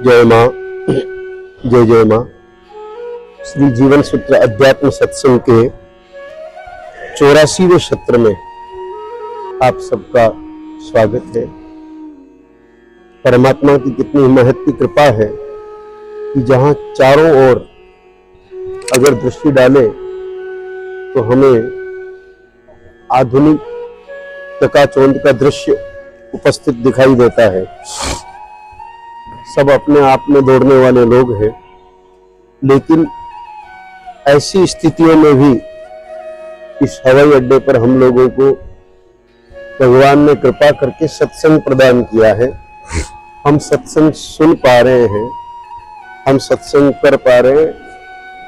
जय माँ, जय जय माँ। श्री जीवन सूत्र अध्यात्म सत्संग के 84वें सत्र में आप सबका स्वागत है। परमात्मा की कितनी महत्व की कृपा है कि जहाँ चारों ओर अगर दृष्टि डाले तो हमें आधुनिक चकाचौंध का दृश्य उपस्थित दिखाई देता है। सब अपने आप में दौड़ने वाले लोग हैं, लेकिन ऐसी स्थितियों में भी इस हवाई अड्डे पर हम लोगों को भगवान ने कृपा करके सत्संग प्रदान किया है। हम सत्संग सुन पा रहे हैं, हम सत्संग कर पा रहे हैं,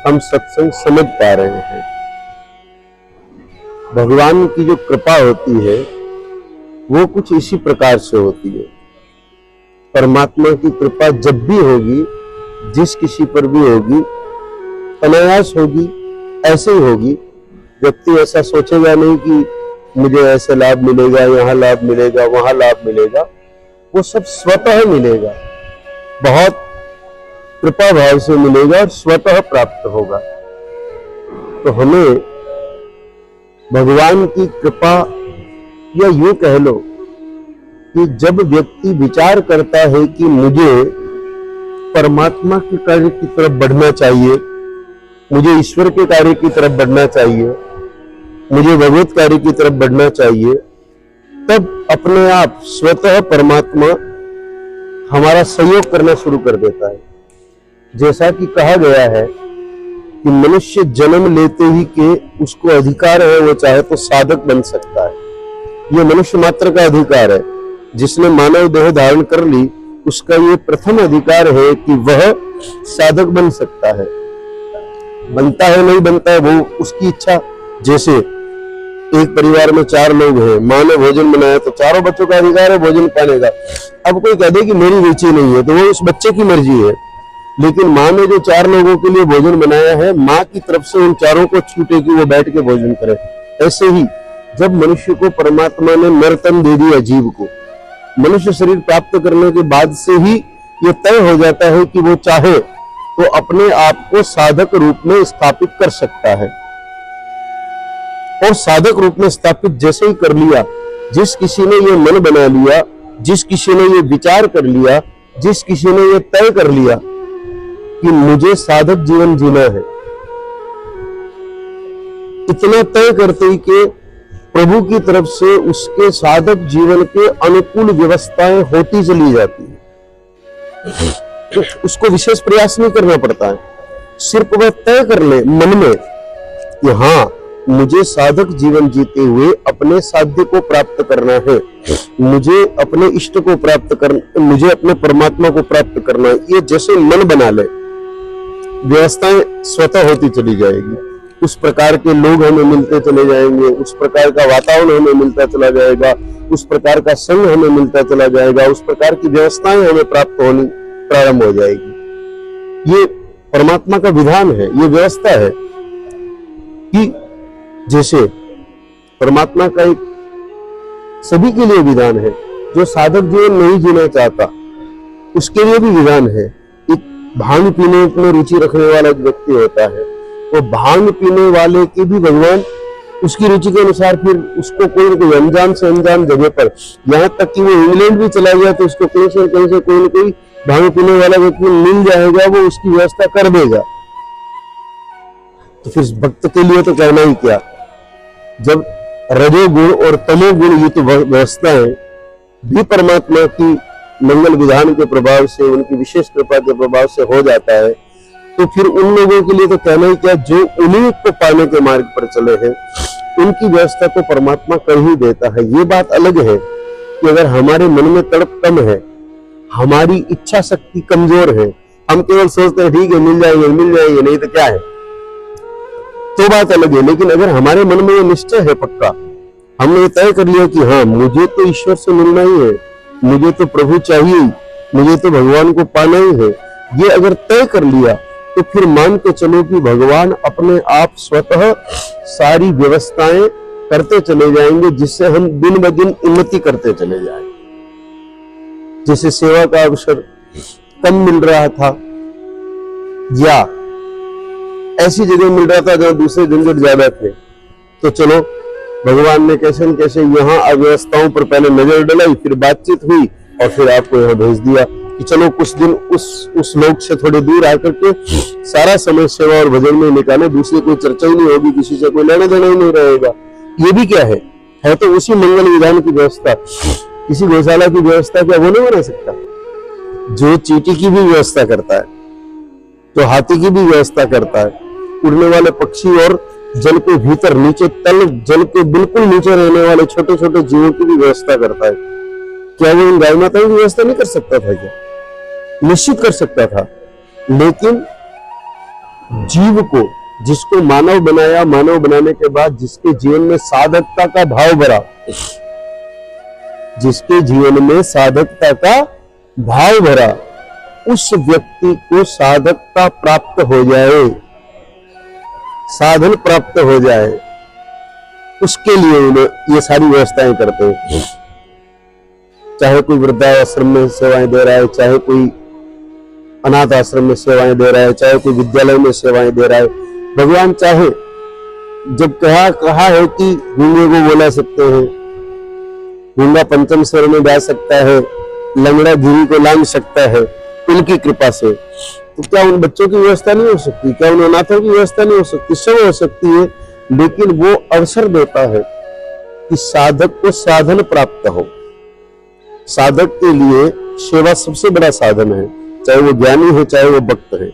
हम सत्संग समझ पा रहे हैं। भगवान की जो कृपा होती है वो कुछ इसी प्रकार से होती है। परमात्मा की कृपा जब भी होगी, जिस किसी पर भी होगी, अनायास होगी, ऐसे ही होगी। व्यक्ति ऐसा सोचेगा नहीं कि मुझे ऐसे लाभ मिलेगा, यहाँ लाभ मिलेगा, वहां लाभ मिलेगा। वो सब स्वतः मिलेगा, बहुत कृपा भाव से मिलेगा और स्वतः प्राप्त होगा। तो हमें भगवान की कृपा, या यूं कह लो कि जब व्यक्ति विचार करता है कि मुझे परमात्मा के कार्य की तरफ बढ़ना चाहिए, मुझे ईश्वर के कार्य की तरफ बढ़ना चाहिए, मुझे भगवत कार्य की तरफ बढ़ना चाहिए, तब अपने आप स्वतः परमात्मा हमारा सहयोग करना शुरू कर देता है। जैसा कि कहा गया है कि मनुष्य जन्म लेते ही के उसको अधिकार है, वो चाहे तो साधक बन सकता है। ये मनुष्य मात्र का अधिकार है। जिसने मानव देह धारण कर ली, उसका ये प्रथम अधिकार है कि वह साधक बन सकता है। बनता है नहीं बनता है वो उसकी इच्छा। जैसे एक परिवार में 4 लोग हैं, माँ ने भोजन बनाया तो चारों बच्चों का अधिकार है भोजन पाने का। अब कोई कह दे कि मेरी रुचि नहीं है, तो वो उस बच्चे की मर्जी है। लेकिन माँ ने जो 4 लोगों के लिए भोजन बनाया है, माँ की तरफ से उन चारों को छूटे कि वो बैठ के भोजन करे। ऐसे ही जब मनुष्य को परमात्मा ने नरतन दे दिया, जीव को मनुष्य शरीर प्राप्त करने के बाद से ही ये तय हो जाता है कि वो चाहे तो अपने आप को साधक रूप में स्थापित कर सकता है। और साधक रूप में स्थापित जैसे ही कर लिया, जिस किसी ने ये मन बना लिया, जिस किसी ने ये विचार कर लिया, जिस किसी ने ये तय कर लिया कि मुझे साधक जीवन जीना है, इतना तय करते ही कि प्रभु की तरफ से उसके साधक जीवन के अनुकूल व्यवस्थाएं होती चली जाती है। उसको विशेष प्रयास नहीं करना पड़ता है, सिर्फ वह तय कर ले मन में कि हाँ, मुझे साधक जीवन जीते हुए अपने साध्य को प्राप्त करना है, मुझे अपने इष्ट को प्राप्त करना, मुझे अपने परमात्मा को प्राप्त करना है। ये जैसे मन बना ले, व्यवस्थाएं स्वतः होती चली जाएगी। उस प्रकार के लोग हमें मिलते चले जाएंगे, उस प्रकार का वातावरण हमें मिलता चला जाएगा, उस प्रकार का संग हमें मिलता चला जाएगा, उस प्रकार की व्यवस्थाएं हमें प्राप्त होनी प्रारंभ हो जाएगी। ये परमात्मा का विधान है, ये व्यवस्था है कि जैसे परमात्मा का एक सभी के लिए विधान है। जो साधक जीवन नहीं जीना चाहता उसके लिए भी विधान है। एक भांग पीने में रुचि रखने वाला व्यक्ति होता है, वो भांग पीने वाले की भी भगवान उसकी रुचि के अनुसार फिर उसको कोई न कोई अनजान से अनजान जगह पर, यहाँ तक कि वो इंग्लैंड भी चला गया तो उसको कहीं से कोई न कोई भांग पीने वाला व्यक्ति मिल जाएगा, वो उसकी व्यवस्था कर देगा। तो फिर भक्त के लिए तो कहना ही क्या। जब रजोगुण और तमोगुण युक्त व्यवस्थाएं भी परमात्मा की मंगल विधान के प्रभाव से, उनकी विशेष कृपा के प्रभाव से हो जाता है, तो फिर उन लोगों के लिए तो कहना ही क्या, जो उन्हीं को पाने के मार्ग पर चले हैं, उनकी व्यवस्था तो परमात्मा कर ही देता है। ये बात अलग है कि अगर हमारे मन में तड़प कम है, हमारी इच्छा शक्ति कमजोर है, हम केवल सोचते हैं ठीक है मिल जाएंगे नहीं तो क्या है, तो बात अलग है। लेकिन अगर हमारे मन में ये निश्चय है पक्का, हमने ये तय कर लिया कि हाँ, मुझे तो ईश्वर से मिलना ही है, मुझे तो प्रभु चाहिए, मुझे तो भगवान को पाना ही है, ये अगर तय कर लिया, तो फिर मान के चलो कि भगवान अपने आप स्वतः सारी व्यवस्थाएं करते चले जाएंगे, जिससे हम दिन ब दिन उन्नति करते चले जाएंगे। जैसे सेवा का अवसर कम मिल रहा था या ऐसी जगह मिल रहा था जहां दूसरे झंझट ज्यादा थे, तो चलो भगवान ने कैसे न कैसे यहाँ अव्यवस्थाओं पर पहले नजर डलाई, फिर बातचीत हुई और फिर आपको यहाँ भेज दिया कि चलो कुछ दिन उस लोक से थोड़े दूर आकर के सारा समय सेवा और भजन में निकाले, दूसरी कोई चर्चा ही नहीं होगी, किसी से कोई लेना देना ही नहीं रहेगा। ये भी क्या है तो उसी मंगल विधान की व्यवस्था। किसी गौशाला की व्यवस्था क्या वो नहीं बना सकता? जो चींटी की भी व्यवस्था करता है, तो हाथी की भी व्यवस्था करता है, उड़ने वाले पक्षी और जल के भीतर नीचे तल जल के बिल्कुल नीचे रहने वाले छोटे छोटे जीवों की भी व्यवस्था करता है। क्या वो इन गाय माताओं की व्यवस्था नहीं कर सकता था? क्या निश्चित कर सकता था, लेकिन जीव को जिसको मानव बनाया, मानव बनाने के बाद जिसके जीवन में साधकता का भाव भरा, जिसके जीवन में साधकता का भाव भरा, उस व्यक्ति को साधकता प्राप्त हो जाए, साधन प्राप्त हो जाए, उसके लिए उन्हें ये सारी व्यवस्थाएं करते हैं। चाहे कोई वृद्धाश्रम में सेवाएं दे रहा है, चाहे कोई अनाथ आश्रम में सेवाएं दे रहा है, चाहे कोई विद्यालय में सेवाएं दे रहा है। भगवान चाहे जब कहा है कि गूंगे को बोला सकते हैं, गूंगा पंचम स्वर में गा सकता है, लंगड़ा गिरी को लांग सकता है, उनकी कृपा से, तो क्या उन बच्चों की व्यवस्था नहीं हो सकती? क्या उन अनाथों की व्यवस्था नहीं हो सकती? सब हो सकती है, लेकिन वो अवसर देता है कि साधक को साधन प्राप्त हो। साधक के लिए सेवा सबसे बड़ा साधन है, चाहे वो ज्ञानी है चाहे वो भक्त है।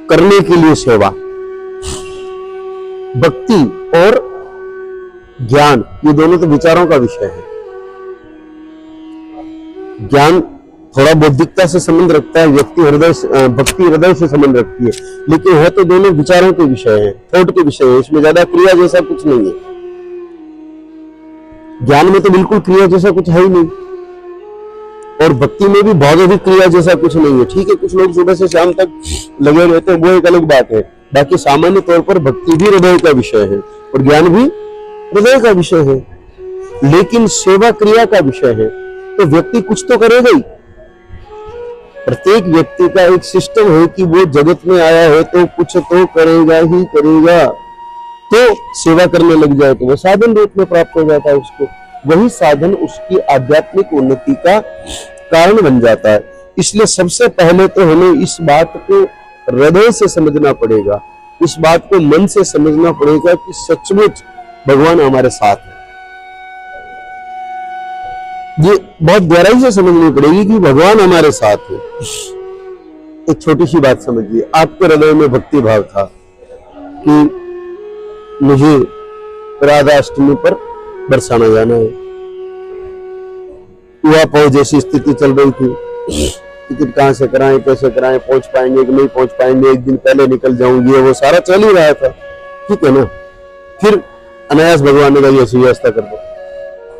करने के लिए सेवा, भक्ति और ज्ञान ये दोनों तो विचारों का विषय है। ज्ञान थोड़ा बौद्धिकता से संबंध रखता है, भक्ति हृदय से संबंध रखती है, लेकिन है तो दोनों विचारों के विषय है, थॉट के विषय है। इसमें ज्यादा क्रिया जैसा कुछ नहीं है। ज्ञान में तो बिल्कुल क्रिया जैसा कुछ है ही नहीं, और भक्ति में भी बहुत अधिक क्रिया जैसा कुछ नहीं है। ठीक है, कुछ लोग सुबह से शाम तक लगे रहते हैं, वो एक अलग बात है। बाकी सामान्य तौर पर भक्ति भी हृदय का विषय है और ज्ञान भी हृदय का विषय है, लेकिन सेवा क्रिया का विषय है। तो व्यक्ति कुछ तो करेगा ही। प्रत्येक व्यक्ति का एक सिस्टम है कि वो जगत में आया है तो कुछ तो करेगा ही करेगा। तो सेवा करने लग जाए तो वो साधन रूप में प्राप्त हो जाता है उसको। वही साधन उसकी आध्यात्मिक उन्नति का कारण बन जाता है। इसलिए सबसे पहले तो हमें इस बात को हृदय से समझना पड़ेगा, इस बात को मन से समझना पड़ेगा कि सचमुच भगवान हमारे साथ है। ये बहुत गहराई से समझनी पड़ेगी कि भगवान हमारे साथ है। एक छोटी सी बात समझिए, आपके हृदय में भक्ति भाव था कि मुझे राधा अष्टमी पर बरसाना जाना है। हुआ पाओ जैसी स्थिति चल रही थी, टिकट कहाँ से कराएं, कैसे कराएं, पहुंच पाएंगे कि नहीं पहुंच पाएंगे, एक दिन पहले निकल जाऊंगी, वो सारा चल ही रहा था। ठीक है ना। फिर अनायास भगवान ने कहा ऐसी व्यवस्था कर दो,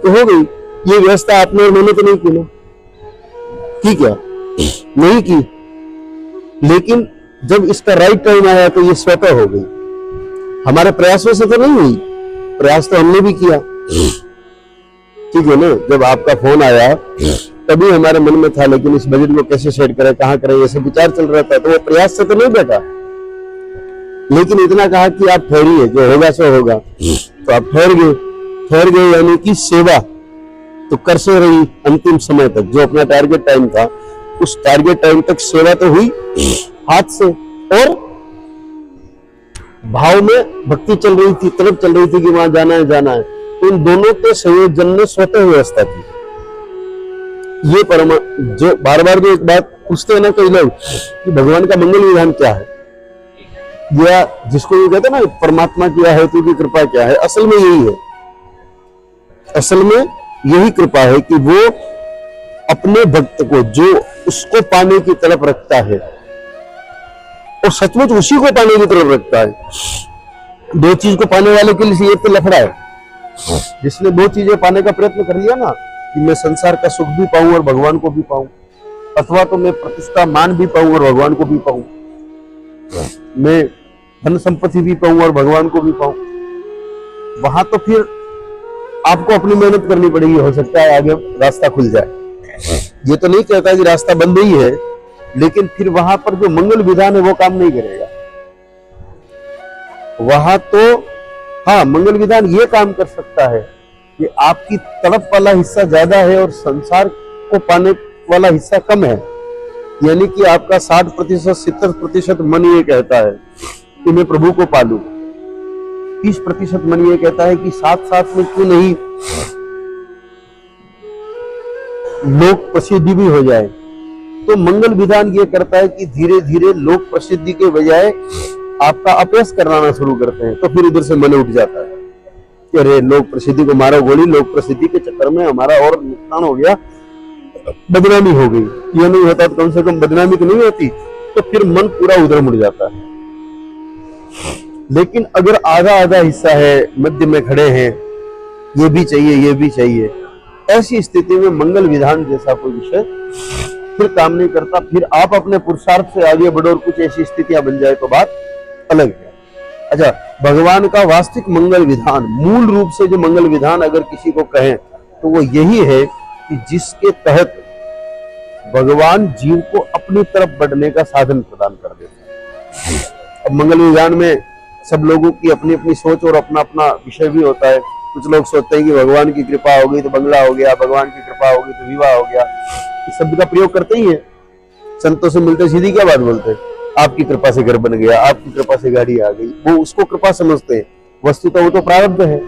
तो हो गई। ये व्यवस्था आपने और मैंने तो नहीं की ना, ठीक है, नहीं की, लेकिन जब इसका राइट टाइम आया तो ये स्वतः हो गई। हमारे प्रयासों से तो नहीं हुई, प्रयास तो हमने भी किया। ठीक है ना। जब आपका फोन आया तभी हमारे मन में था, लेकिन इस बजट को कैसे सेट करें, कहाँ करें, ये सब विचार चल रहा था। तो वो प्रयास से तो नहीं बैठा, लेकिन इतना कहा कि आप ठहरिए, जो होगा सो होगा। तो आप ठहर गए, यानी कि सेवा तो कर से रही अंतिम समय तक। जो अपना टारगेट टाइम था, उस टारगेट टाइम तक सेवा तो हुई हाथ से, और भाव में भक्ति चल रही थी, तलब चल रही थी कि वहां जाना है। इन दोनों के संयोजन में स्वतः व्यवस्था थी। ये जो बार बार जो एक बात पूछते हैं ना कई लोग कि भगवान का मंगल विधान क्या है, या जिसको ये कहते हैं ना परमात्मा क्या है, तो की कृपा क्या है, असल में यही है। असल में यही कृपा है कि वो अपने भक्त को, जो उसको पाने की तलब रखता है, और सचमुच उसी को पाने की तरफ रखता है। दो चीज को पाने वाले के लिए ये तो लफड़ा है। जिसने दो चीजें पाने का प्रयत्न कर लिया ना, कि मैं संसार का सुख भी पाऊं और भगवान को भी पाऊं, अथवा तो मैं प्रतिष्ठा मान भी पाऊं और भगवान को भी पाऊं, मैं धन संपत्ति भी पाऊं और भगवान को भी पाऊं, वहां तो फिर आपको अपनी मेहनत करनी पड़ेगी। हो सकता है आगे रास्ता खुल जाए। ये तो नहीं कहता कि रास्ता बंद ही है, लेकिन फिर वहां पर जो मंगल विधान है वो काम नहीं करेगा। वहां तो हाँ, मंगल विधान ये काम कर सकता है कि आपकी तड़प वाला हिस्सा ज्यादा है और संसार को पाने वाला हिस्सा कम है। यानी कि आपका 60% 70% मन ये कहता है कि मैं प्रभु को पालूं, 30% मन ये कहता है कि साथ साथ में क्यों नहीं लोक प्रसिद्धि भी हो जाए। तो मंगल विधान ये करता है कि धीरे धीरे लोक प्रसिद्धि के बजाय आपका अपयश कराना शुरू करते हैं। तो फिर उधर से मन उठ जाता है कि अरे लोक प्रसिद्धि को मारो गोली, लोक प्रसिद्धि के चक्कर में हमारा और नुकसान हो गया, बदनामी हो गई। ये नहीं होता तो कम से कम बदनामी तो नहीं होती। तो फिर मन पूरा उधर मुड़ जाता है। लेकिन अगर आधा आधा हिस्सा है, मध्य में खड़े हैं, ये भी चाहिए ये भी चाहिए, ऐसी स्थिति में मंगल विधान जैसा कोई विषय फिर काम नहीं करता। फिर आप अपने पुरुषार्थ से आगे बढ़ो और कुछ ऐसी स्थितियां बन जाए तो बात अलग है। अच्छा, भगवान का वास्तविक मंगल विधान, मूल रूप से जो मंगल विधान अगर किसी को कहें तो वो यही है कि जिसके तहत भगवान जीव को अपनी तरफ बढ़ने का साधन प्रदान कर देते हैं। अब मंगल विधान में सब लोगों की अपनी अपनी सोच और अपना अपना विषय भी होता है। कुछ लोग सोचते हैं कि भगवान की कृपा हो गई तो बंगला हो गया, भगवान की कृपा हो गई तो विवाह हो गया। इस शब्द का प्रयोग करते ही है। संतों से मिलते सीधी क्या बात बोलते हैं, आपकी कृपा से घर बन गया, आपकी कृपा से गाड़ी आ गई। वो उसको कृपा समझते हैं, वस्तुतः वो तो प्रारब्ध है।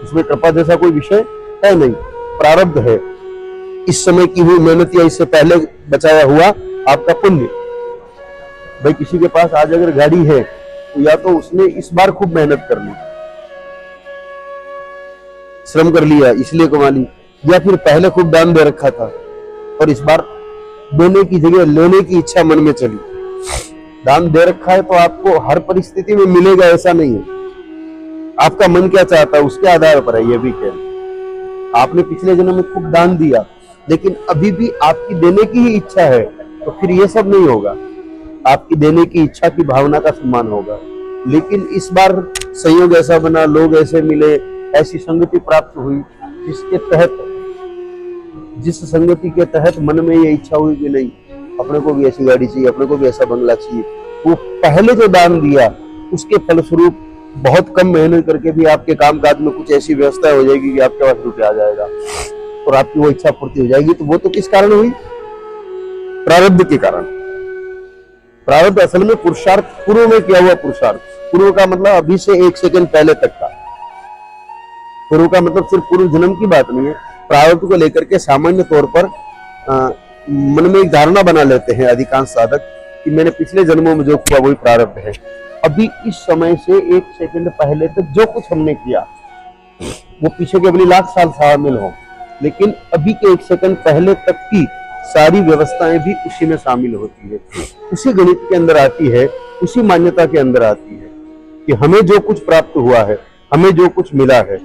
उसमें कृपा जैसा कोई विषय है नहीं, प्रारब्ध है। इस समय की हुई मेहनत या इससे पहले बचाया हुआ आपका पुण्य। भाई किसी के पास आज अगर गाड़ी है तो या तो उसने इस बार खूब मेहनत कर ली, श्रम कर लिया इसलिए कमा ली, या फिर पहले खूब दान दे रखा था और इस बार देने की जगह लेने की इच्छा मन में चली। दान दे रखा है तो आपको हर परिस्थिति में मिलेगा ऐसा नहीं है। आपका मन क्या चाहता है उसके आधार पर है। ये भी कह, आपने पिछले जन्म में खूब दान दिया लेकिन अभी भी आपकी देने की ही इच्छा है तो फिर ये सब नहीं होगा। आपकी देने की इच्छा की भावना का सम्मान होगा। लेकिन इस बार संयोग ऐसा बना, लोग ऐसे मिले, ऐसी संगति प्राप्त हुई जिसके तहत, जिस संगति के तहत मन में ये इच्छा हुई कि नहीं अपने को भी ऐसी गाड़ी चाहिए, अपने को भी ऐसा बंगला चाहिए। वो पहले जो दान दिया उसके फलस्वरूप बहुत कम मेहनत करके भी आपके कामकाज में कुछ ऐसी व्यवस्था हो जाएगी कि आपके पास रुपया आ जाएगा और आपकी वो इच्छा पूर्ति हो जाएगी। तो वो तो किस कारण हुई? प्रारब्ध के कारण। प्रारब्ध असल में पुरुषार्थ, पूर्व में किया हुआ पुरुषार्थ। पूर्व का मतलब अभी से 1 सेकंड पहले तक का। पूर्व का मतलब सिर्फ पूर्व जन्म की बात नहीं है। प्रारब्ध को लेकर के सामान्य तौर पर मन में एक धारणा बना लेते हैं अधिकांश साधक कि मैंने पिछले जन्मों में जो किया वही प्रारब्ध है। अभी इस समय से 1 सेकंड पहले तक जो कुछ हमने किया वो पीछे के अगली लाख साल शामिल हो, लेकिन अभी के 1 सेकंड पहले तक की सारी व्यवस्थाएं भी उसी में शामिल होती है, उसी गणित के अंदर आती है, उसी मान्यता के अंदर आती है कि हमें जो कुछ प्राप्त हुआ है, हमें जो कुछ मिला है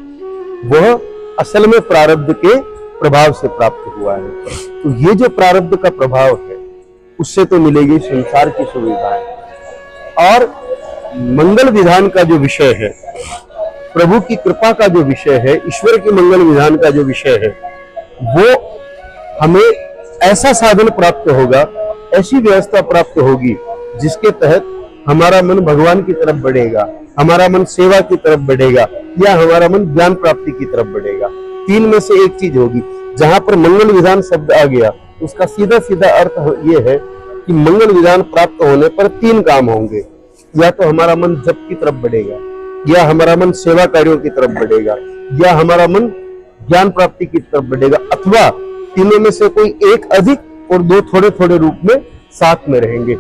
वह असल में प्रारब्ध के प्रभाव से प्राप्त हुआ है। तो ये जो प्रारब्ध का प्रभाव है उससे तो मिलेगी संसार की सुविधाएं। और मंगल विधान का जो विषय है, प्रभु की कृपा का जो विषय है, ईश्वर की मंगल विधान का जो विषय है, वो हमें ऐसा साधन प्राप्त होगा, ऐसी व्यवस्था प्राप्त होगी जिसके तहत हमारा मन भगवान की तरफ बढ़ेगा, हमारा मन सेवा की तरफ बढ़ेगा, या हमारा मन ज्ञान प्राप्ति की तरफ बढ़ेगा। 3 में से एक चीज होगी। जहां पर मंगल विधान शब्द आ गया उसका सीधा सीधा अर्थ ये है कि मंगल विधान प्राप्त होने पर 3 काम होंगे। या तो हमारा मन जप की तरफ बढ़ेगा, या हमारा मन सेवा कार्यों की तरफ बढ़ेगा, या हमारा मन ज्ञान प्राप्ति की तरफ बढ़ेगा, अथवा तीनों में से कोई एक अधिक और 2 थोड़े थोड़े रूप में साथ में रहेंगे।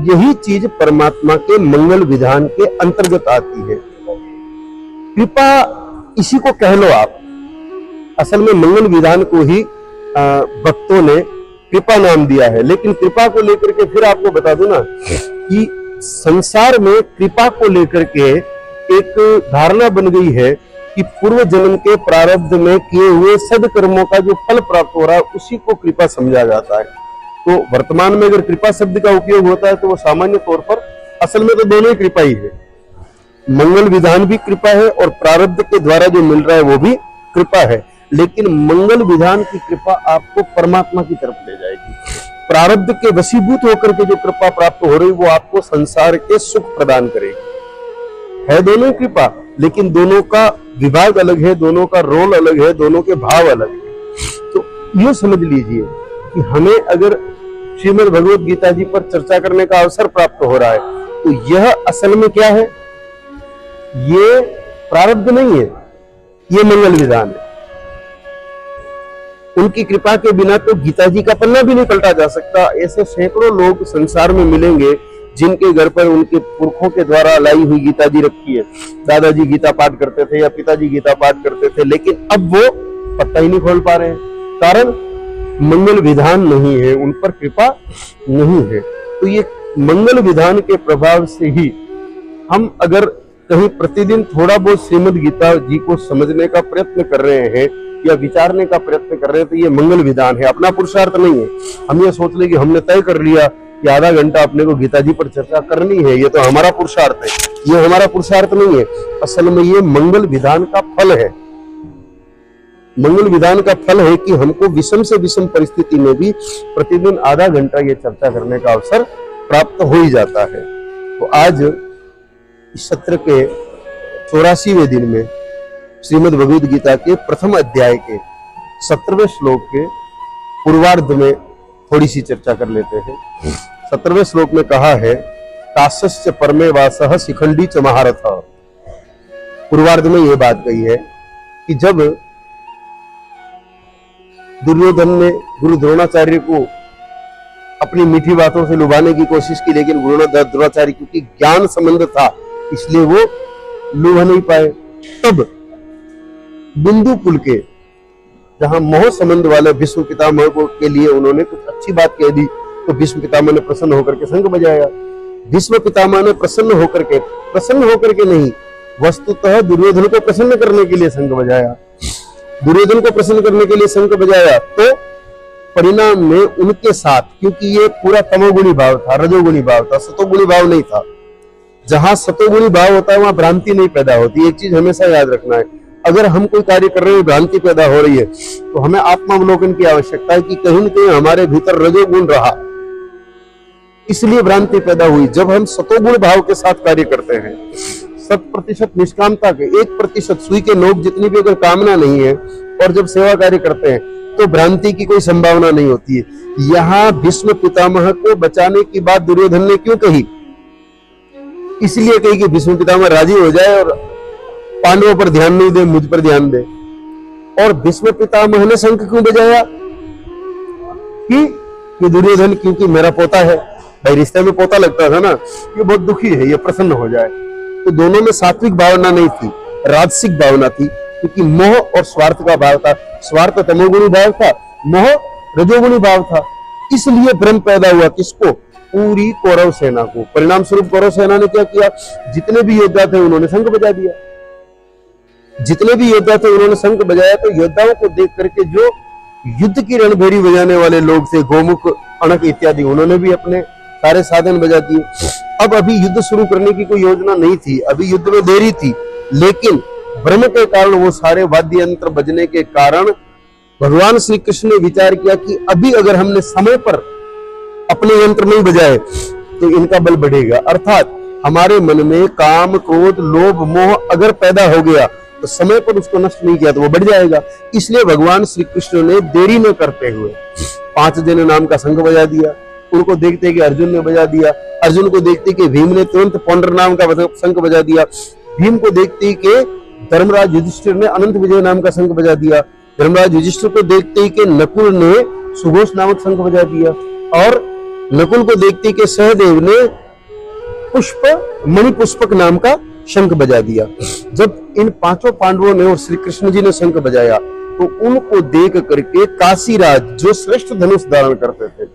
यही चीज परमात्मा के मंगल विधान के अंतर्गत आती है। कृपा इसी को कह लो आप। असल में मंगल विधान को ही भक्तों ने कृपा नाम दिया है। लेकिन कृपा को लेकर के फिर आपको बता दूं ना कि संसार में कृपा को लेकर के एक धारणा बन गई है कि पूर्व जन्म के प्रारब्ध में किए हुए सदकर्मों का जो फल प्राप्त हो रहा है उसी को कृपा समझा जाता है। तो वर्तमान में अगर कृपा शब्द का उपयोग होता है तो वो सामान्य तौर पर असल में तो दोनों ही कृपा ही है। मंगल विधान भी कृपा है और प्रारब्ध के द्वारा जो मिल रहा है वो भी कृपा है। लेकिन मंगल विधान की कृपा आपको परमात्मा की तरफ ले जाएगी। प्रारब्ध के वशीभूत होकर के जो कृपा प्राप्त हो रही वो आपको संसार के सुख प्रदान करेगी। है दोनों कृपा, लेकिन दोनों का विभाग अलग है, दोनों का रोल अलग है, दोनों के भाव अलग है। तो यूं समझ लीजिए कि हमें अगर श्रीमद् भगवद गीता जी पर चर्चा करने का अवसर प्राप्त हो रहा है तो यह असल में क्या है? ये प्रारब्ध नहीं है, ये मंगल विधान है। उनकी कृपा के बिना तो गीता जी का पन्ना भी नहीं पलटा जा सकता। ऐसे सैकड़ों लोग संसार में मिलेंगे जिनके घर पर उनके पुरखों के द्वारा लाई हुई गीता जी रखी है। दादाजी गीता पाठ करते थे या पिताजी गीता पाठ करते थे, लेकिन अब वो पत्ता ही नहीं खोल पा रहे हैं। कारण मंगल विधान नहीं है, उन पर कृपा नहीं है। तो ये मंगल विधान के प्रभाव से ही हम अगर कहीं प्रतिदिन थोड़ा बहुत श्रीमद् गीता जी को समझने का प्रयत्न कर रहे हैं या विचारने का प्रयत्न कर रहे हैं तो ये मंगल विधान है, अपना पुरुषार्थ नहीं है। हम ये सोच ले कि हमने तय कर लिया कि आधा घंटा अपने को गीता जी पर चर्चा करनी है, ये तो हमारा पुरुषार्थ है। ये हमारा पुरुषार्थ नहीं है, असल में ये मंगल विधान का फल है। मंगल विधान का फल है कि हमको विषम से विषम परिस्थिति में भी प्रतिदिन आधा घंटा ये चर्चा करने का अवसर प्राप्त हो ही जाता है। तो आज इस सत्र के 84वें दिन में श्रीमद् भगवद गीता के प्रथम अध्याय के 17वें श्लोक के पूर्वार्ध में थोड़ी सी चर्चा कर लेते हैं। 17वें श्लोक में कहा है, काश्यश्च परमे वासः शिखंडी च महारथः। पूर्वार्ध में यह बात कही है कि जब दुर्योधन ने गुरु द्रोणाचार्य को अपनी मीठी बातों से लुभाने की कोशिश की, लेकिन गुरु द्रोणाचार्य क्योंकि ज्ञान संबंध था इसलिए वो लुभा नहीं पाए। तब बिंदु कुल के जहां मोह संबंध वाले भीष्म पितामह को के लिए उन्होंने कुछ अच्छी बात कह दी तो भीष्म पितामह ने प्रसन्न होकर के शंख बजाया। भीष्म पितामह ने प्रसन्न होकर के नहीं, वस्तुतः दुर्योधन को प्रसन्न करने के लिए शंख बजाया। दुर्योधन को प्रसन्न करने के लिए शंख बजाया तो परिणाम में उनके साथ, क्योंकि ये पूरा तमोगुणी भाव था, रजोगुणी भाव था, सतोगुणी भाव नहीं था। जहां सतोगुणी भाव होता है वहां भ्रांति नहीं पैदा होती। एक चीज हमेशा याद रखना है, अगर हम कोई कार्य कर रहे हैं भ्रांति पैदा हो रही है तो हमें आत्मावलोकन की आवश्यकता है कि कहीं न कहीं हमारे भीतर रजोगुण रहा, इसलिए भ्रांति पैदा हुई। जब हम सतोगुण भाव के साथ कार्य करते हैं, 100% निष्कामता के 1% सुई के नोक जितनी भी अगर कामना नहीं है और जब सेवा कार्य करते हैं तो भ्रांति की कोई संभावना नहीं होती है। यहाँ भीष्म पितामह को बचाने की बात दुर्योधन ने क्यों कही? इसलिए कही कि भीष्म पितामह राजी हो जाए और पांडवों पर ध्यान नहीं दे, मुझ पर ध्यान दे। और भीष्म पितामह ने शंख क्यों बजाया? कि दुर्योधन क्योंकि मेरा पोता है, भाई रिश्ते में पोता लगता था ना, ये बहुत दुखी है, ये प्रसन्न हो जाए। तो दोनों में सात्विक भावना नहीं थी, राजसिक भावना थी, क्योंकि मोह और स्वार्थ का भाव था। स्वार्थ तमोगुणी भाव था, मोह रजोगुणी भाव था। इसलिए भ्रम पैदा हुआ किसको? पूरी कौरव सेना को। परिणाम स्वरूप कौरव सेना ने क्या किया? जितने भी योद्धा थे उन्होंने शंख बजा दिया। जितने भी योद्धा थे उन्होंने शंख बजाया। तो योद्धाओं को देख करके जो युद्ध की रणभेरी बजाने वाले लोग थे, गोमुख, अणक इत्यादि, उन्होंने भी अपने सारे साधन बजा दिए। अब अभी युद्ध शुरू करने की कोई योजना नहीं थी, अभी युद्ध में देरी थी, लेकिन भ्रम के कारण वो सारे वाद्य यंत्र बजने के कारण भगवान श्री कृष्ण ने विचार किया कि अभी अगर हमने समय पर अपने यंत्र नहीं बजाए तो इनका बल बढ़ेगा। अर्थात हमारे मन में काम, क्रोध, लोभ, मोह अगर पैदा हो गया तो समय पर उसको नष्ट नहीं किया तो वो बढ़ जाएगा। इसलिए भगवान श्री कृष्ण ने देरी न करते हुए 5 जन नाम का शंख बजा दिया। उनको देखते कि अर्जुन ने बजा दिया, अर्जुन को देखते कि भीम ने तुरंत पौंड्र नाम का शंख बजा दिया, भीम को देखते कि धर्मराज युधिष्ठिर ने अनंत विजय नाम का शंख बजा दिया, धर्मराज युधिष्ठिर को देखते कि नकुल ने सुघोष नामक शंख बजा दिया, और नकुल को देखते कि सहदेव ने मणि पुष्पक नाम का शंख बजा दिया। जब इन 5 पांडवों ने और श्री कृष्ण जी ने शंख बजाया तो उनको देख करके काशीराज, जो श्रेष्ठ धनुष धारण करते थे,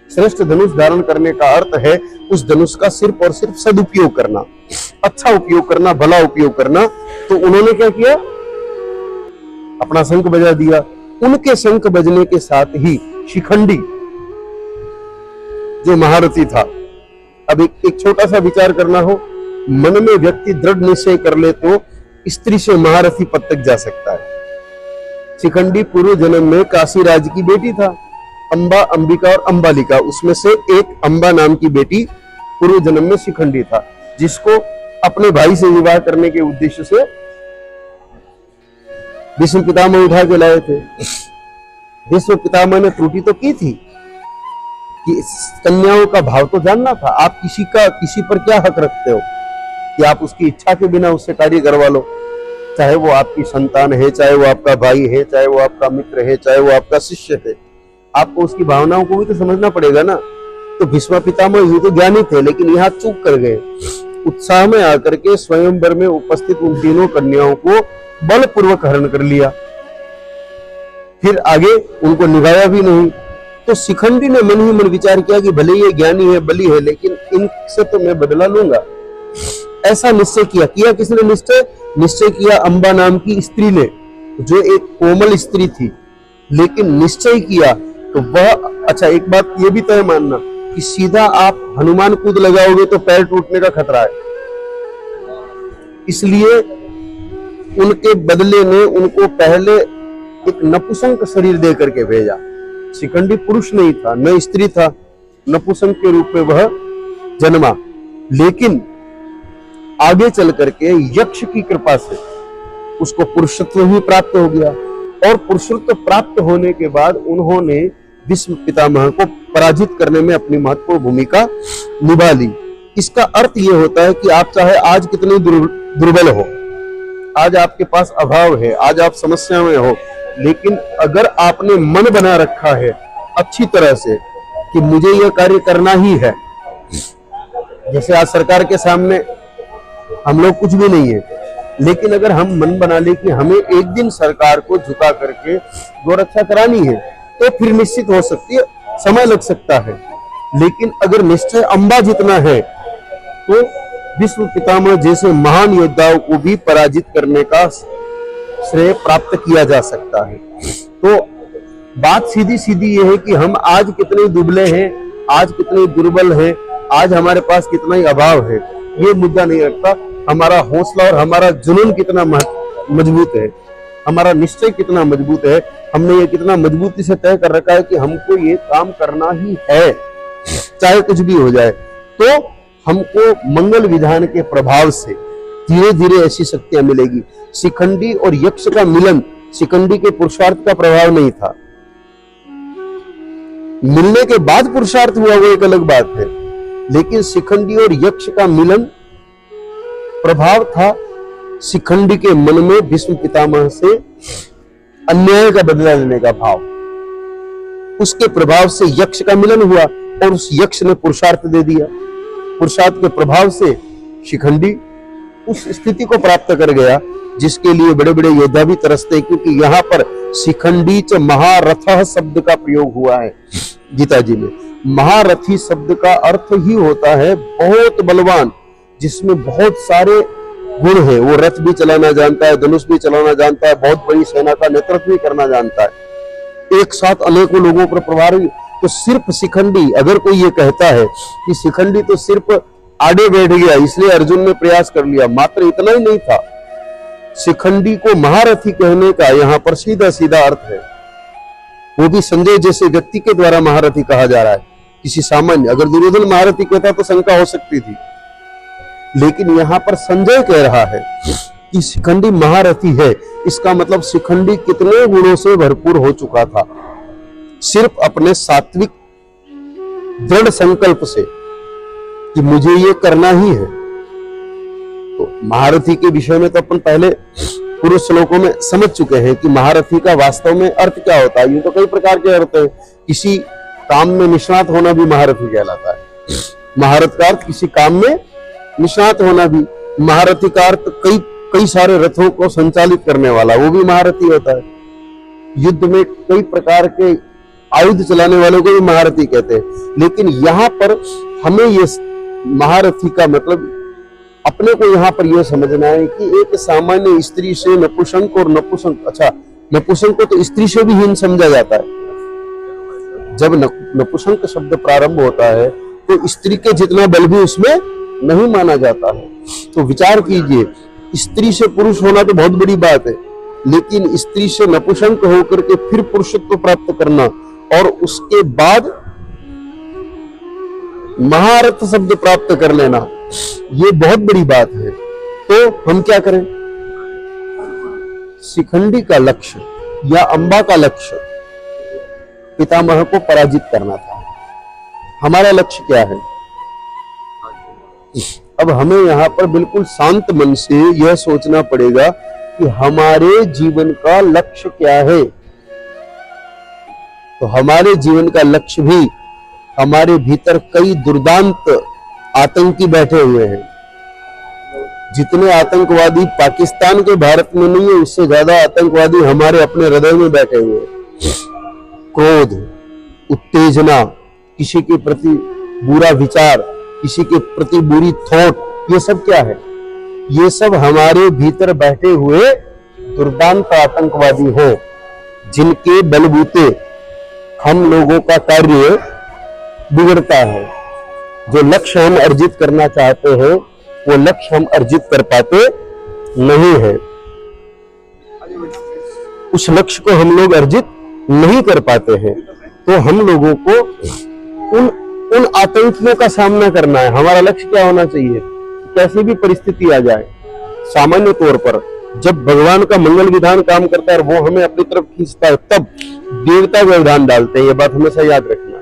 श्रेष्ठ धनुष धारण करने का अर्थ है उस धनुष का सिर्फ और सिर्फ सदुपयोग करना, अच्छा उपयोग करना, भला उपयोग करना, तो उन्होंने क्या किया? अपना शंख बजा दिया। उनके शंख बजने के साथ ही शिखंडी जो महारथी था, अब एक छोटा सा विचार करना हो, मन में व्यक्ति दृढ़ निश्चय कर ले तो स्त्री से महारथी पद तक जा सकता है। शिखंडी पूर्व जन्म में काशीराज की बेटी था, अंबा, अंबिका और अंबालिका, उसमें से एक अंबा नाम की बेटी पूर्व जन्म में शिखंडी था, जिसको अपने भाई से विवाह करने के उद्देश्य से भीष्म पितामह उठा के लाए थे। भीष्म पितामह ने त्रुटि तो की थी कि कन्याओं का भाव तो जानना था। आप किसी पर क्या हक रखते हो कि आप उसकी इच्छा के बिना उससे कार्य करवा लो, चाहे वो आपकी संतान है, चाहे वो आपका भाई है, चाहे वो आपका मित्र है, चाहे वो आपका शिष्य है। आपको उसकी भावनाओं को भी तो समझना पड़ेगा ना। तो भीष्म पितामह ये तो ज्ञानी थे, लेकिन यहाँ चूक कर गए। उत्साह में आकर के स्वयंवर में उपस्थित उन तीनों कन्याओं को बलपूर्वक हरण कर लिया, फिर आगे उनको निभाया भी नहीं। तो शिखंडी ने मन ही मन विचार किया कि भले ये ज्ञानी है, बली है, लेकिन इनसे तो मैं बदला लूंगा। ऐसा निश्चय किया। किसने निश्चय किया? अंबा नाम की स्त्री ने, जो एक कोमल स्त्री थी, लेकिन निश्चय किया तो वह, अच्छा एक बात ये भी तय मानना कि सीधा आप हनुमान कूद लगाओगे तो पैर टूटने का खतरा है। इसलिए उनके बदले में उनको पहले एक नपुंसक शरीर दे करके भेजा। शिखंडी पुरुष नहीं था, न स्त्री था, नपुंसक के रूप में वह जन्मा। लेकिन आगे चल करके यक्ष की कृपा से उसको पुरुषत्व भी प्राप्त हो गया, और पुरुषत्व प्राप्त होने के बाद उन्होंने भीष्म पितामह को पराजित करने में अपनी महत्वपूर्ण भूमिका निभा ली। इसका अर्थ यह होता है कि आप चाहे आज कितने दुर्बल हो, आज आपके पास अभाव है, आज आप समस्या में हो, लेकिन अगर आपने मन बना रखा है अच्छी तरह से कि मुझे यह कार्य करना ही है, जैसे आज सरकार के सामने हम लोग कुछ भी नहीं है, लेकिन अगर हम मन बना ले कि हमें एक दिन सरकार को झुका करके गौरक्षा करानी है, तो फिर निश्चित हो सकती है, समय लग सकता है। लेकिन अगर निश्चय अंबा जितना है तो भीष्म पितामह जैसे महान योद्धाओं को भी पराजित करने का श्रेय प्राप्त किया जा सकता है। तो बात सीधी सीधी ये है कि हम आज कितने दुबले हैं, आज कितने दुर्बल हैं, आज हमारे पास कितना ही अभाव है, ये मुद्दा नहीं रखता। हमारा हौसला और हमारा जुनून कितना मजबूत है, हमारा निश्चय कितना मजबूत है, हमने ये कितना मजबूती से तय कर रखा है कि हमको ये काम करना ही है, चाहे कुछ भी हो जाए। तो हमको मंगल विधान के प्रभाव से धीरे धीरे ऐसी शक्तियां मिलेगी। शिखंडी और यक्ष का मिलन शिखंडी के पुरुषार्थ का प्रभाव नहीं था, मिलने के बाद पुरुषार्थ हुआ वो एक अलग बात है, लेकिन शिखंडी और यक्ष का मिलन प्रभाव था शिखंडी के मन में भीष्म पितामह से अन्याय का बदला लेने का भाव। उसके प्रभाव से यक्ष का मिलन हुआ और उस यक्ष ने पुरुषार्थ दे दिया। पुरुषार्थ के प्रभाव से शिखंडी उस स्थिति को प्राप्त कर गया जिसके लिए बड़े बड़े योद्धा भी तरसते, क्योंकि यहाँ पर शिखंडी च महारथः शब्द का प्रयोग हुआ है गीता जी में। महारथी शब्द का अर्थ ही होता है बहुत बलवान, जिसमें बहुत सारे गुण है। वो रथ भी चलाना जानता है, धनुष भी चलाना जानता है, बहुत बड़ी सेना का नेतृत्व भी करना जानता है, एक साथ अनेकों लोगों पर प्रभारी। तो सिर्फ शिखंडी, अगर कोई ये कहता है कि शिखंडी तो सिर्फ आड़े बैठ गया इसलिए अर्जुन ने प्रयास कर लिया, मात्र इतना ही नहीं था। शिखंडी को महारथी कहने का यहाँ पर सीधा सीधा अर्थ है, वो भी संजय जैसे व्यक्ति के द्वारा महारथी कहा जा रहा है, किसी सामान्य। अगर दुर्योधन महारथी कहता तो शंका हो सकती थी, लेकिन यहाँ पर संजय कह रहा है कि शिखंडी महारथी है। इसका मतलब शिखंडी कितने गुणों से भरपूर हो चुका था, सिर्फ अपने सात्विक दृढ़ संकल्प से कि मुझे ये करना ही है। तो महारथी के विषय में तो अपन पहले पूर्व श्लोकों में समझ चुके हैं कि महारथी का वास्तव में अर्थ क्या होता है। ये तो कई प्रकार के अर्थ है, किसी काम में निष्णात होना भी महारथी कहलाता है। महारथ का अर्थ किसी काम में निष्णात होना भी, महारथी का अर्थ कई सारे रथों को संचालित करने वाला, वो भी महारथी होता है। युद्ध में कई प्रकार के आयुध चलाने वालों को भी महारथी कहते हैं। लेकिन यहाँ पर हमें ये महारथी का मतलब अपने को यहाँ पर यह समझना है कि एक सामान्य स्त्री से नपुंसक और नपुंसक, अच्छा नपुंसक को तो स्त्री से भी हीन समझा जाता है। जब नपुंसक शब्द प्रारंभ होता है तो स्त्री के जितना बल भी उसमें नहीं माना जाता है। तो विचार कीजिए, स्त्री से पुरुष होना तो बहुत बड़ी बात है, लेकिन स्त्री से नपुंसक होकर के फिर पुरुषत्व प्राप्त करना और उसके बाद महारथ शब्द प्राप्त कर लेना, ये बहुत बड़ी बात है। तो हम क्या करें? शिखंडी का लक्ष्य या अंबा का लक्ष्य पितामह को पराजित करना था। हमारा लक्ष्य क्या है? अब हमें यहां पर बिल्कुल शांत मन से यह सोचना पड़ेगा कि हमारे जीवन का लक्ष्य क्या है। तो हमारे जीवन का लक्ष्य भी, हमारे भीतर कई दुर्दांत आतंकी बैठे हुए हैं। जितने आतंकवादी पाकिस्तान के भारत में नहीं है, उससे ज्यादा आतंकवादी हमारे अपने हृदय में बैठे हुए हैं। क्रोध, उत्तेजना, किसी के प्रति बुरा विचार, किसी के प्रति बुरी थॉट, ये सब क्या है? ये सब हमारे भीतर बैठे हुए दुर्दांत आतंकवादी हैं, जिनके बलबूते हम लोगों का कार्य बिगड़ता है। जो लक्ष्य हम अर्जित करना चाहते हैं, वो लक्ष्य हम अर्जित कर पाते नहीं है। उस लक्ष्य को हम लोग अर्जित नहीं कर पाते हैं। तो हम लोगों को उन आतंकियों का सामना करना है। हमारा लक्ष्य क्या होना चाहिए? कैसी भी परिस्थिति आ जाए, सामान्य तौर पर जब भगवान का मंगल विधान काम करता है और वो हमें अपनी तरफ खींचता है, तब देवता व्यवधान डालते हैं। ये बात हमेशा याद रखना।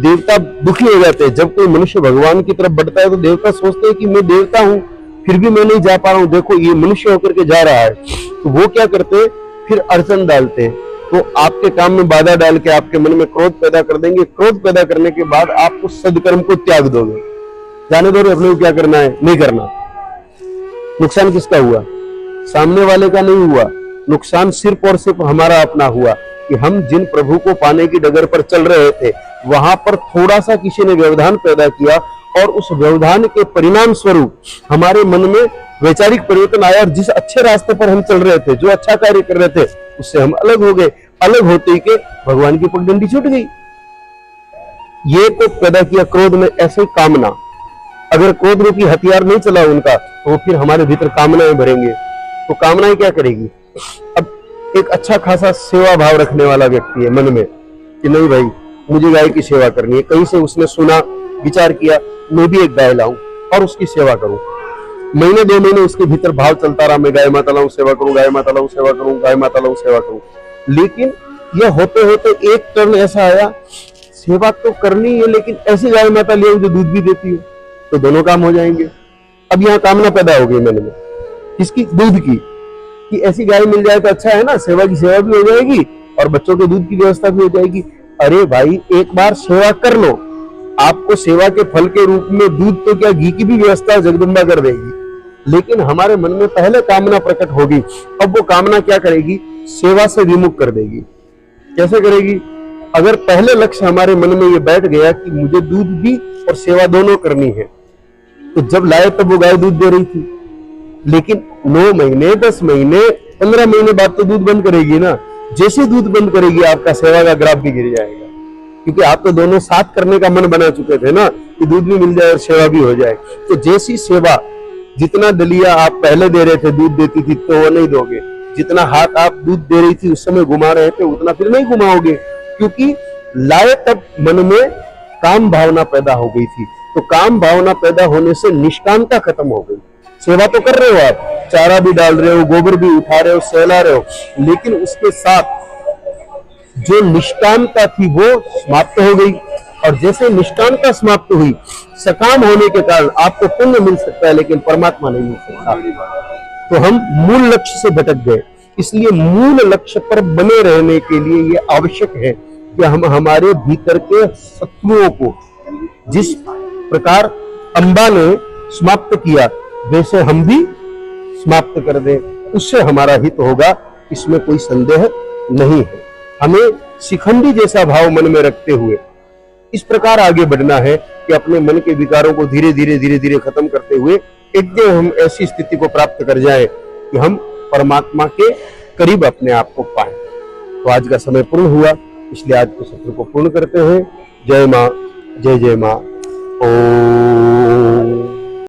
देवता दुखी हो जाते हैं। जब कोई मनुष्य भगवान की तरफ बढ़ता है तो देवता सोचते हैं कि मैं देवता हूं, फिर भी मैं नहीं जा पा रहा हूं, देखो ये मनुष्य होकर के जा रहा है। तो वो क्या करते हैं? फिर अड़चन डालते हैं। तो आपके काम में बाधा डाल के आपके मन में क्रोध पैदा कर देंगे। क्रोध पैदा करने के बाद आप उस सदकर्म को त्याग दोगे। जाने दो, अपने को क्या करना है, नहीं करना। नुकसान किसका हुआ? सामने वाले का नहीं हुआ। नुकसान सिर्फ और सिर्फ हमारा अपना हुआ कि हम जिन प्रभु को पाने की डगर पर चल रहे थे, वहां पर थोड़ा सा किसी ने व्यवधान पैदा किया और उस व्यवधान के परिणाम स्वरूप हमारे मन में वैचारिक परिवर्तन आया और जिस अच्छे रास्ते पर हम चल रहे थे, जो अच्छा कार्य कर रहे थे, उससे हम अलग हो गए। अलग होते ही के भगवान की पगडंडी छूट गई। ये को पैदा किया क्रोध में, ऐसे कामना। अगर क्रोध रूपी हथियार नहीं चला उनका, तो फिर हमारे भीतर कामनाएं भरेंगे। तो कामनाएं क्या करेगी? अब एक अच्छा खासा सेवा भाव रखने वाला व्यक्ति है मन में कि नहीं भाई, मुझे गाय की सेवा करनी है। कहीं से उसने सुना, विचार किया, मैं भी एक गाय लाऊं और उसकी सेवा करूं। महीने 2 महीने उसके भीतर भाव चलता रहा, मैं गाय माता लाऊं, सेवा करूं, गाय माता लाऊं, सेवा करूं, गाय माता लाऊं, सेवा करूं। लेकिन यह होते होते एक टर्न ऐसा आया, सेवा तो करनी है लेकिन ऐसी गाय माता ले जो दूध भी देती हो, तो दोनों काम हो जाएंगे। अब यहाँ कामना पैदा हो गई मन में, किसकी? दूध की, कि ऐसी गाय मिल जाए तो अच्छा है ना, सेवा की सेवा भी हो जाएगी और बच्चों के दूध की व्यवस्था भी हो जाएगी। अरे भाई, एक बार सेवा कर लो, आपको सेवा के फल के रूप में दूध तो क्या, घी की भी व्यवस्था जगदम्बा कर देगी। लेकिन हमारे मन में पहले कामना प्रकट होगी। अब वो कामना क्या करेगी? सेवा से विमुख कर देगी। कैसे करेगी? अगर पहले लक्ष्य हमारे मन में ये बैठ गया कि मुझे दूध भी और सेवा दोनों करनी है, तो जब लाए तब वो गाय दूध दे रही थी, लेकिन 9 महीने 10 महीने 15 महीने बाद तो दूध बंद करेगी ना। जैसे दूध बंद करेगी, आपका सेवा का ग्राफ भी गिर जाएगा, क्योंकि आप तो दोनों साथ करने का मन बना चुके थे ना, कि दूध भी मिल जाए और सेवा भी हो जाए। तो जैसी सेवा, जितना दलिया आप पहले दे रहे थे, दूध देती थी, तो वो नहीं दोगे। जितना हाथ आप दूध दे रही थी उस समय घुमा रहे थे, उतना फिर नहीं घुमाओगे, क्योंकि लाए तब मन में काम भावना पैदा हो गई थी। तो काम भावना पैदा होने से निष्कामता खत्म हो गई। सेवा तो कर रहे हो आप, चारा भी डाल रहे हो, गोबर भी उठा रहे हो, सहला रहे हो, लेकिन उसके साथ जो निष्कामता थी वो समाप्त हो गई। और जैसे निष्कामता समाप्त हुई, सकाम होने के कारण आपको पुण्य मिल सकता है, लेकिन परमात्मा नहीं मिल सकता। तो हम मूल लक्ष्य से भटक गए। इसलिए मूल लक्ष्य पर बने रहने के लिए ये आवश्यक है कि हम हमारे भीतर के शत्रुओं को जिस प्रकार अंबा ने समाप्त किया, वैसे हम भी समाप्त कर दें। उससे हमारा हित होगा, इसमें कोई संदेह नहीं है। हमें शिखंडी जैसा भाव मन में रखते हुए इस प्रकार आगे बढ़ना है कि अपने मन के विकारों को धीरे धीरे खत्म करते हुए एक दिन हम ऐसी स्थिति को प्राप्त कर जाएं कि हम परमात्मा के करीब अपने आप को पाएं। तो आज का समय पूर्ण हुआ, इसलिए आज के सत्र को पूर्ण करते हैं। जय मां, जय जय मां। ओम।